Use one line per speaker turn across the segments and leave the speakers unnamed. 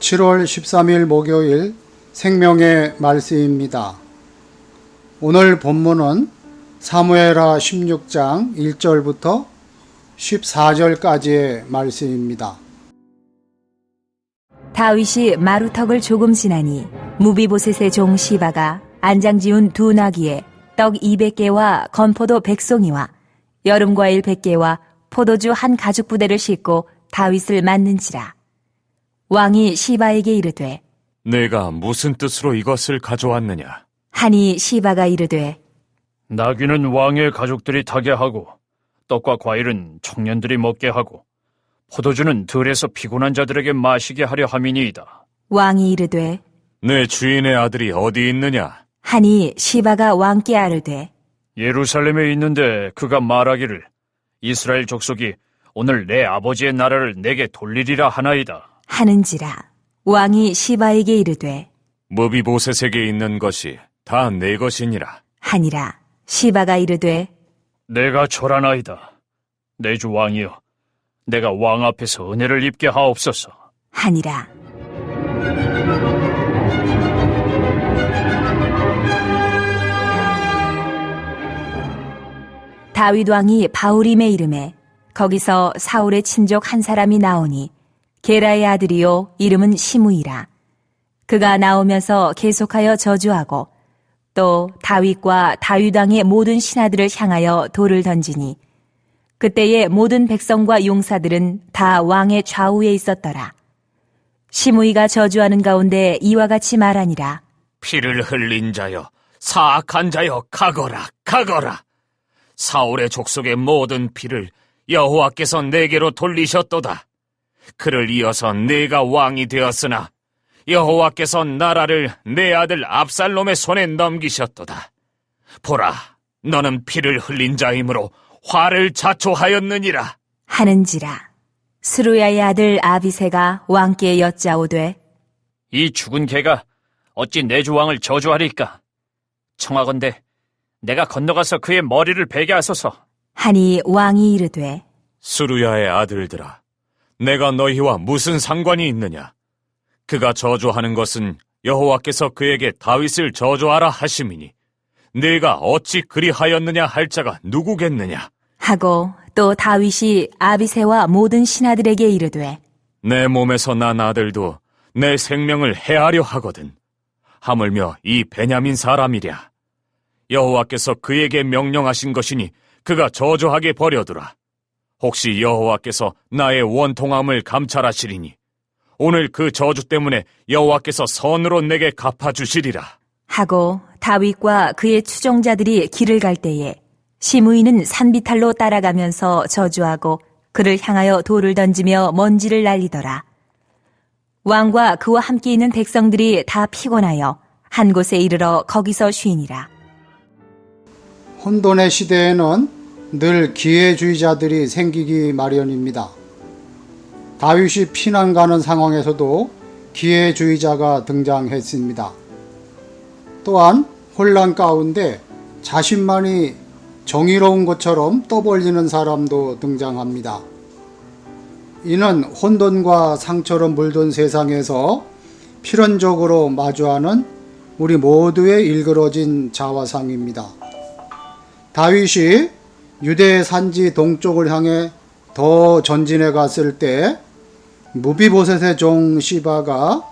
(7월 13일) 목요일 생명의 말씀입니다. 오늘 본문은 사무엘하 16장 1절부터 14절까지의 말씀입니다.
다윗이 마루턱을 조금 지나니 무비보셋의 종 시바가 안장 지운 두 나귀에 떡 200개와 건포도 100송이와 여름과일 100개와 포도주 한 가죽 부대를 싣고 다윗을 맞는지라. 왕이 시바에게 이르되
내가 무슨 뜻으로 이것을 가져왔느냐?
하니 시바가 이르되
나귀는 왕의 가족들이 타게 하고 떡과 과일은 청년들이 먹게 하고 포도주는 들에서 피곤한 자들에게 마시게 하려 함이니이다.
왕이 이르되
내 주인의 아들이 어디 있느냐?
하니 시바가 왕께 아르되
예루살렘에 있는데 그가 말하기를 이스라엘 족속이 오늘 내 아버지의 나라를 내게 돌리리라 하나이다.
하는지라. 왕이 시바에게 이르되
무비보셋에게 있는 것이 다 내 것이니라.
하니라. 시바가 이르되
내가 절하나이다. 내 주 왕이여, 내가 왕 앞에서 은혜를 입게 하옵소서.
하니라. 다윗 왕이 바울임에 이름에 거기서 사울의 친족 한 사람이 나오니 게라의 아들이요 이름은 시므이라. 그가 나오면서 계속하여 저주하고 또 다윗과 다윗 왕의 모든 신하들을 향하여 돌을 던지니 그때의 모든 백성과 용사들은 다 왕의 좌우에 있었더라. 시므이가 저주하는 가운데 이와 같이 말하니라.
피를 흘린 자여, 사악한 자여, 가거라, 가거라. 사울의 족속의 모든 피를 여호와께서 내게로 돌리셨도다. 그를 이어서 내가 왕이 되었으나 여호와께서 나라를 내 아들 압살롬의 손에 넘기셨도다. 보라, 너는 피를 흘린 자이므로 화를 자초하였느니라.
하는지라. 스루야의 아들 아비새가 왕께 여짜오되
이 죽은 개가 어찌 내 주 왕을 저주하리까? 청하건대 내가 건너가서 그의 머리를 베게 하소서.
하니 왕이 이르되
스루야의 아들들아, 내가 너희와 무슨 상관이 있느냐? 그가 저주하는 것은 여호와께서 그에게 다윗을 저주하라 하심이니 네가 어찌 그리하였느냐 할 자가 누구겠느냐?
하고 또 다윗이 아비새와 모든 신하들에게 이르되
내 몸에서 난 아들도 내 생명을 해하려 하거든. 하물며 이 베냐민 사람이랴. 여호와께서 그에게 명령하신 것이니 그가 저주하게 버려두라. 혹시 여호와께서 나의 원통함을 감찰하시리니 오늘 그 저주 때문에 여호와께서 선으로 내게 갚아주시리라.
하고 다윗과 그의 추종자들이 길을 갈 때에 시므이는 산비탈로 따라가면서 저주하고 그를 향하여 돌을 던지며 먼지를 날리더라. 왕과 그와 함께 있는 백성들이 다 피곤하여 한 곳에 이르러 거기서 쉬니라.
혼돈의 시대에는 늘 기회주의자들이 생기기 마련입니다. 다윗이 피난 가는 상황에서도 기회주의자가 등장했습니다. 또한 혼란 가운데 자신만이 정의로운 것처럼 떠벌리는 사람도 등장합니다. 이는 혼돈과 상처로 물든 세상에서 필연적으로 마주하는 우리 모두의 일그러진 자화상입니다. 다윗이 유대 산지 동쪽을 향해 더 전진해 갔을 때 무비보셋의 종 시바가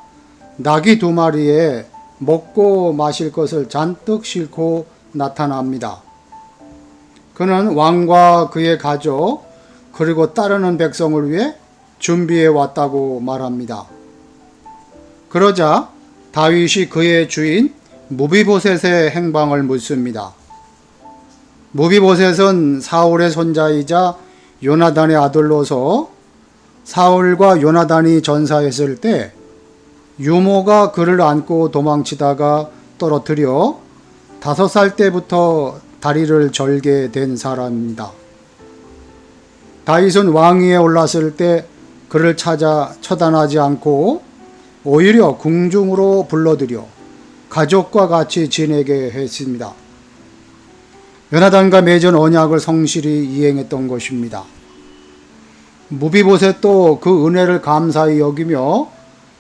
나귀 2마리에 먹고 마실 것을 잔뜩 싣고 나타납니다. 그는 왕과 그의 가족 그리고 따르는 백성을 위해 준비해 왔다고 말합니다. 그러자 다윗이 그의 주인 무비보셋의 행방을 묻습니다. 무비보셋은 사울의 손자이자 요나단의 아들로서 사울과 요나단이 전사했을 때 유모가 그를 안고 도망치다가 떨어뜨려 5살 때부터 다리를 절게 된 사람입니다. 다윗은 왕위에 올랐을 때 그를 찾아 처단하지 않고 오히려 궁중으로 불러들여 가족과 같이 지내게 했습니다. 요나단과 맺은 언약을 성실히 이행했던 것입니다. 무비보셋도 그 은혜를 감사히 여기며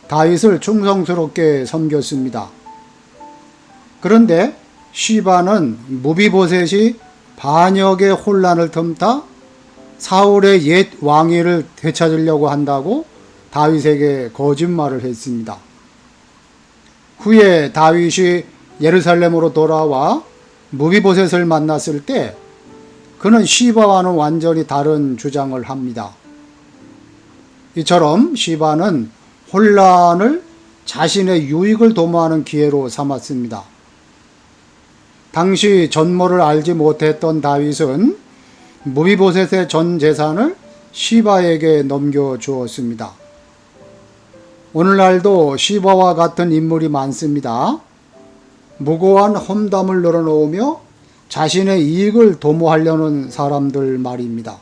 다윗을 충성스럽게 섬겼습니다. 그런데 시바는 무비보셋이 반역의 혼란을 틈타 사울의 옛 왕위를 되찾으려고 한다고 다윗에게 거짓말을 했습니다. 후에 다윗이 예루살렘으로 돌아와 무비보셋을 만났을 때 그는 시바와는 완전히 다른 주장을 합니다. 이처럼 시바는 혼란을 자신의 유익을 도모하는 기회로 삼았습니다. 당시 전모를 알지 못했던 다윗은 무비보셋의 전 재산을 시바에게 넘겨주었습니다. 오늘날도 시바와 같은 인물이 많습니다. 무고한 험담을 늘어놓으며 자신의 이익을 도모하려는 사람들 말입니다.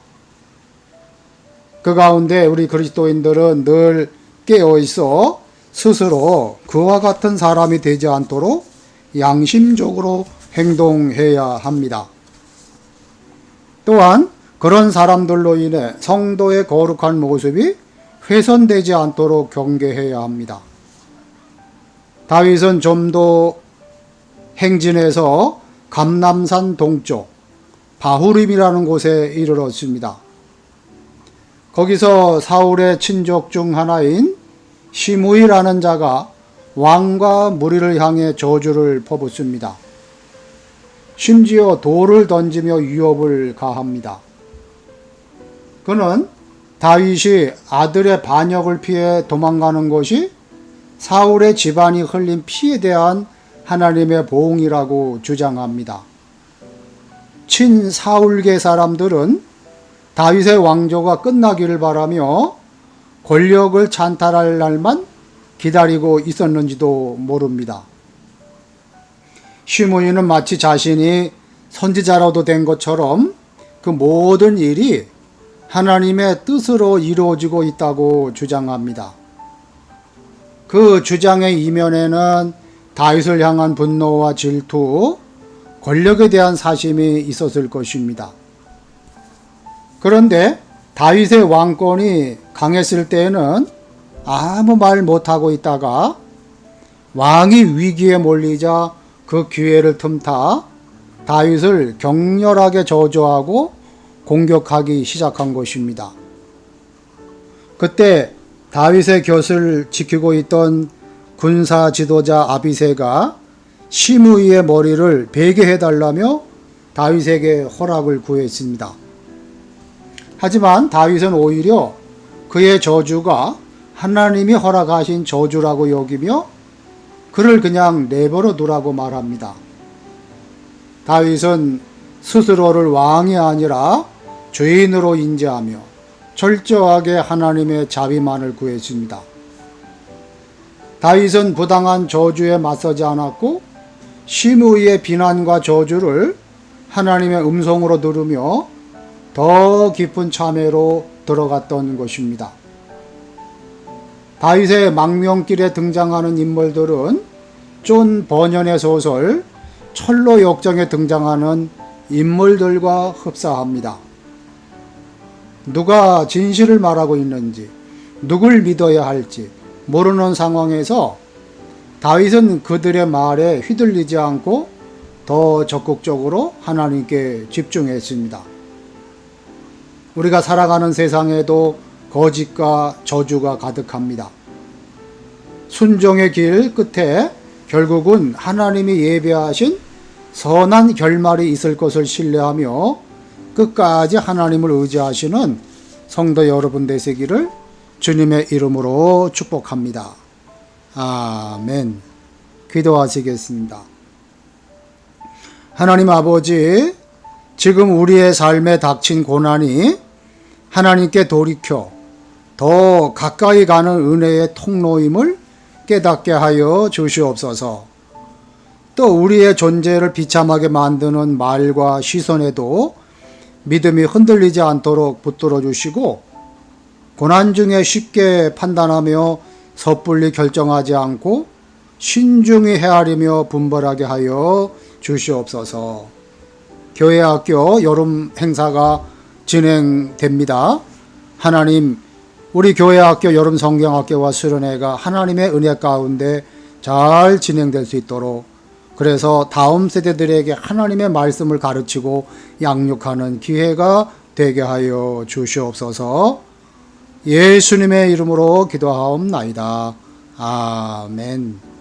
그 가운데 우리 그리스도인들은 늘 깨어있어 스스로 그와 같은 사람이 되지 않도록 양심적으로 행동해야 합니다. 또한 그런 사람들로 인해 성도의 거룩한 모습이 훼손되지 않도록 경계해야 합니다. 다윗은 좀 더 행진해서 감람산 동쪽 바후림이라는 곳에 이르렀습니다. 거기서 사울의 친족 중 하나인 시므이라는 자가 왕과 무리를 향해 저주를 퍼붓습니다. 심지어 돌을 던지며 위협을 가합니다. 그는 다윗이 아들의 반역을 피해 도망가는 것이 사울의 집안이 흘린 피에 대한 하나님의 보응이라고 주장합니다. 친사울계 사람들은 다윗의 왕조가 끝나기를 바라며 권력을 찬탈할 날만 기다리고 있었는지도 모릅니다. 시므이는 마치 자신이 선지자라도 된 것처럼 그 모든 일이 하나님의 뜻으로 이루어지고 있다고 주장합니다. 그 주장의 이면에는 다윗을 향한 분노와 질투, 권력에 대한 사심이 있었을 것입니다. 그런데 다윗의 왕권이 강했을 때에는 아무 말 못하고 있다가 왕이 위기에 몰리자 그 기회를 틈타 다윗을 격렬하게 저주하고 공격하기 시작한 것입니다. 그때 다윗의 곁을 지키고 있던 군사 지도자 아비새가 시므이의 머리를 베게 해달라며 다윗에게 허락을 구했습니다. 하지만 다윗은 오히려 그의 저주가 하나님이 허락하신 저주라고 여기며 그를 그냥 내버려 두라고 말합니다. 다윗은 스스로를 왕이 아니라 죄인으로 인지하며 철저하게 하나님의 자비만을 구했습니다. 다윗은 부당한 저주에 맞서지 않았고 시므이의 비난과 저주를 하나님의 음성으로 들으며 더 깊은 참회로 들어갔던 것입니다. 다윗의 망명길에 등장하는 인물들은 존 버년의 소설 철로 역정에 등장하는 인물들과 흡사합니다. 누가 진실을 말하고 있는지, 누굴 믿어야 할지 모르는 상황에서 다윗은 그들의 말에 휘둘리지 않고 더 적극적으로 하나님께 집중했습니다. 우리가 살아가는 세상에도 거짓과 저주가 가득합니다. 순종의 길 끝에 결국은 하나님이 예비하신 선한 결말이 있을 것을 신뢰하며 끝까지 하나님을 의지하시는 성도 여러분 되시기를 주님의 이름으로 축복합니다. 아멘. 기도하시겠습니다. 하나님 아버지, 지금 우리의 삶에 닥친 고난이 하나님께 돌이켜 더 가까이 가는 은혜의 통로임을 깨닫게 하여 주시옵소서. 또 우리의 존재를 비참하게 만드는 말과 시선에도 믿음이 흔들리지 않도록 붙들어 주시고 고난 중에 쉽게 판단하며 섣불리 결정하지 않고 신중히 헤아리며 분별하게 하여 주시옵소서. 교회학교 여름 행사가 진행됩니다. 하나님, 우리 교회학교 여름 성경학교와 수련회가 하나님의 은혜 가운데 잘 진행될 수 있도록, 그래서 다음 세대들에게 하나님의 말씀을 가르치고 양육하는 기회가 되게 하여 주시옵소서. 예수님의 이름으로 기도하옵나이다. 아멘.